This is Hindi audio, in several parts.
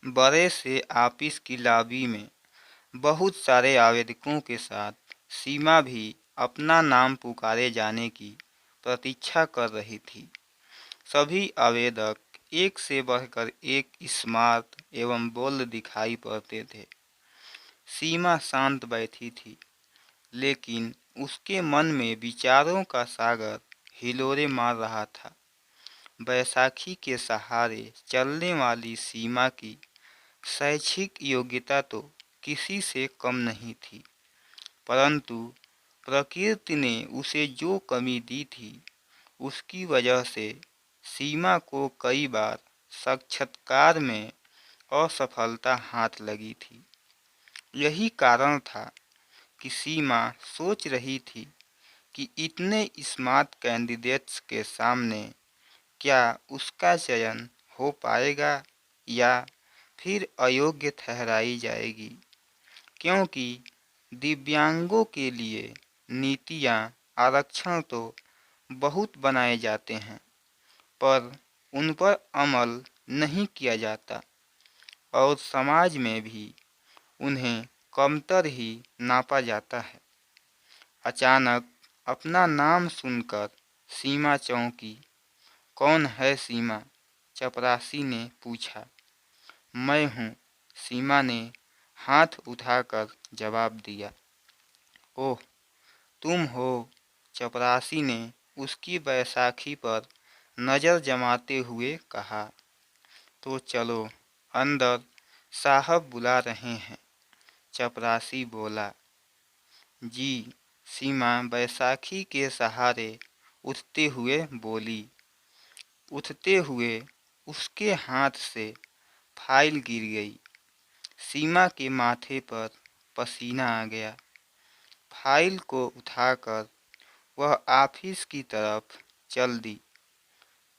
बड़े से ऑफिस की लॉबी में बहुत सारे आवेदकों के साथ सीमा भी अपना नाम पुकारे जाने की प्रतीक्षा कर रही थी। सभी आवेदक एक से बढ़कर एक स्मार्ट एवं बोल्ड दिखाई पड़ते थे। सीमा शांत बैठी थी, लेकिन उसके मन में विचारों का सागर हिलोरे मार रहा था। बैसाखी के सहारे चलने वाली सीमा की शैक्षिक योग्यता तो किसी से कम नहीं थी, परंतु प्रकृति ने उसे जो कमी दी थी उसकी वजह से सीमा को कई बार साक्षात्कार में असफलता हाथ लगी थी। यही कारण था कि सीमा सोच रही थी कि इतने स्मार्ट कैंडिडेट्स के सामने क्या उसका चयन हो पाएगा या फिर अयोग्य ठहराई जाएगी, क्योंकि दिव्यांगों के लिए नीतियां आरक्षण तो बहुत बनाए जाते हैं, पर उन पर अमल नहीं किया जाता और समाज में भी उन्हें कमतर ही नापा जाता है। अचानक अपना नाम सुनकर सीमा चौंकी। कौन है सीमा? चपरासी ने पूछा। मैं हूँ, सीमा ने हाथ उठाकर जवाब दिया। ओह, तुम हो? चपरासी ने उसकी बैसाखी पर नज़र जमाते हुए कहा। तो चलो अंदर, साहब बुला रहे हैं, चपरासी बोला। जी, सीमा बैसाखी के सहारे उठते हुए बोली। उठते हुए उसके हाथ से फाइल गिर गई। सीमा के माथे पर पसीना आ गया। फाइल को उठाकर वह ऑफिस की तरफ चल दी।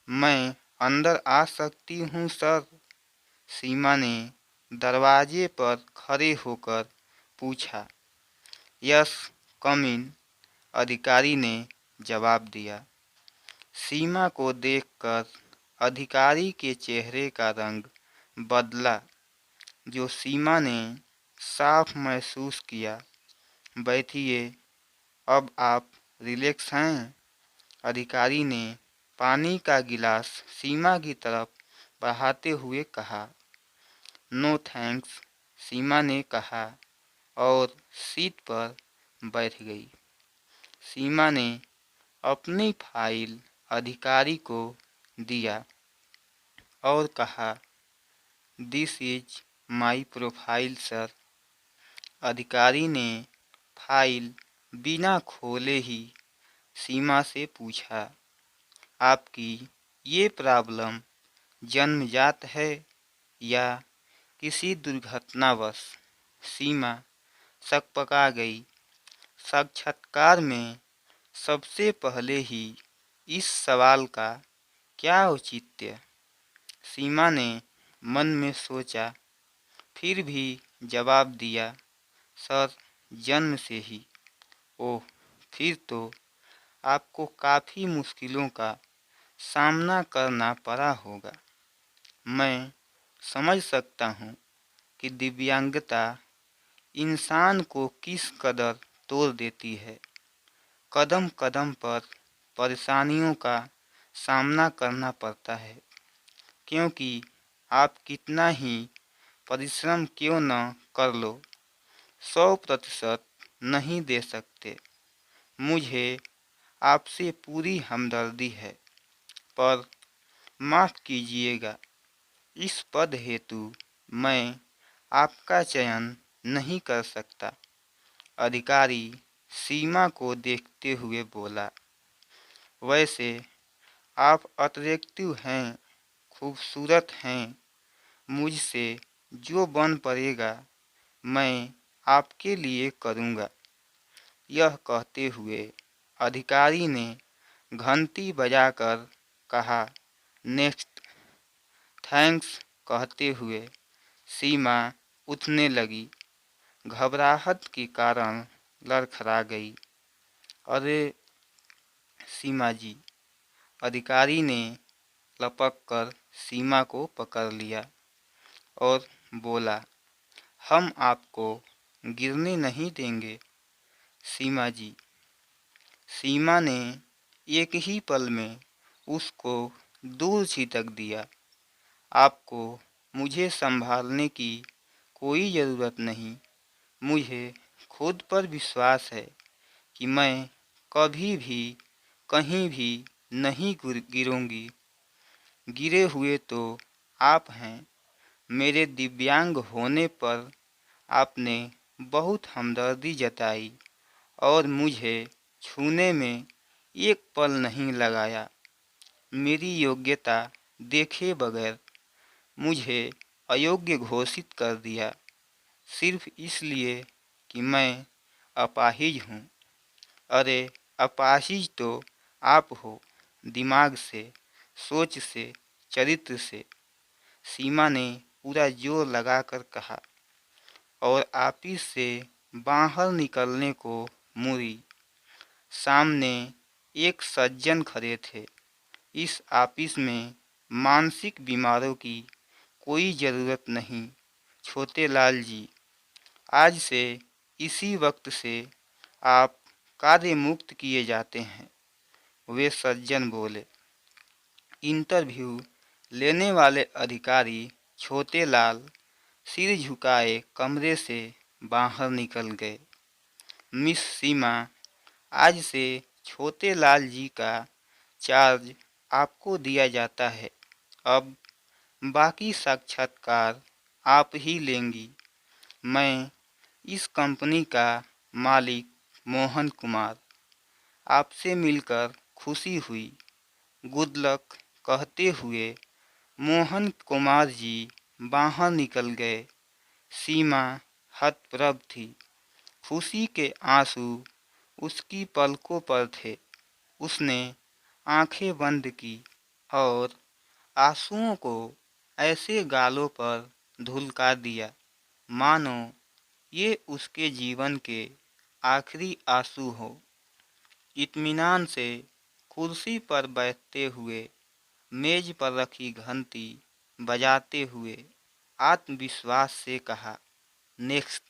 मैं अंदर आ सकती हूँ सर? सीमा ने दरवाजे पर खड़े होकर पूछा। यस, कम इन, अधिकारी ने जवाब दिया। सीमा को देखकर अधिकारी के चेहरे का रंग बदला, जो सीमा ने साफ महसूस किया। बैठिए, अब आप रिलैक्स हैं? अधिकारी ने पानी का गिलास सीमा की तरफ बढ़ाते हुए कहा। नो थैंक्स, सीमा ने कहा और सीट पर बैठ गई। सीमा ने अपनी फाइल अधिकारी को दिया और कहा, this is my profile sir. अधिकारी ने फाइल बिना खोले ही सीमा से पूछा, आपकी ये प्रॉब्लम जन्मजात है या किसी दुर्घटनावश? सीमा सकपका गई। साक्षात्कार में सबसे पहले ही इस सवाल का क्या औचित्य? सीमा ने मन में सोचा, फिर भी जवाब दिया, सर, जन्म से ही। ओह, फिर तो आपको काफ़ी मुश्किलों का सामना करना पड़ा होगा। मैं समझ सकता हूँ कि दिव्यांगता इंसान को किस कदर तोड़ देती है। कदम कदम पर परेशानियों का सामना करना पड़ता है, क्योंकि आप कितना ही परिश्रम क्यों न कर लो, 100% नहीं दे सकते। मुझे आपसे पूरी हमदर्दी है, पर माफ़ कीजिएगा, इस पद हेतु मैं आपका चयन नहीं कर सकता। अधिकारी सीमा को देखते हुए बोला। वैसे आप अट्रैक्टिव हैं, खूबसूरत हैं, मुझसे जो बन पड़ेगा मैं आपके लिए करूँगा। यह कहते हुए अधिकारी ने घंटी बजाकर कहा, नेक्स्ट। थैंक्स कहते हुए सीमा उठने लगी। घबराहट के कारण लड़खड़ा गई। अरे सीमा जी, अधिकारी ने लपक कर सीमा को पकड़ लिया। और बोला, हम आपको गिरने नहीं देंगे सीमा जी। सीमा ने एक ही पल में उसको दूर छिटक दिया। आपको मुझे संभालने की कोई ज़रूरत नहीं। मुझे खुद पर विश्वास है कि मैं कभी भी कहीं भी नहीं गिरूंगी। गिरे हुए तो आप हैं। मेरे दिव्यांग होने पर आपने बहुत हमदर्दी जताई और मुझे छूने में एक पल नहीं लगाया। मेरी योग्यता देखे बगैर मुझे अयोग्य घोषित कर दिया, सिर्फ इसलिए कि मैं अपाहिज हूँ। अरे अपाहिज तो आप हो, दिमाग से, सोच से, चरित्र से। सीमा ने पूरा जोर लगाकर कहा और ऑफिस से बाहर निकलने को मुड़ी। सामने एक सज्जन खड़े थे। इस ऑफिस में मानसिक बीमारों की कोई ज़रूरत नहीं छोटे लाल जी। आज से इसी वक्त से आप कार्य मुक्त किए जाते हैं। वे सज्जन बोले। इंटरव्यू लेने वाले अधिकारी छोटे लाल सिर झुकाए कमरे से बाहर निकल गए। मिस सीमा, आज से छोटे लाल जी का चार्ज आपको दिया जाता है। अब बाकी साक्षात्कार आप ही लेंगी। मैं इस कंपनी का मालिक मोहन कुमार। आपसे मिलकर खुशी हुई। गुड लक कहते हुए मोहन कुमार जी बाहर निकल गए। सीमा हतप्रभ थी। खुशी के आंसू उसकी पलकों पर थे। उसने आंखें बंद की और आंसुओं को ऐसे गालों पर धुलका दिया मानो ये उसके जीवन के आखिरी आंसू हो। इत्मीनान से कुर्सी पर बैठते हुए, मेज पर रखी घंटी बजाते हुए आत्मविश्वास से कहा, नेक्स्ट।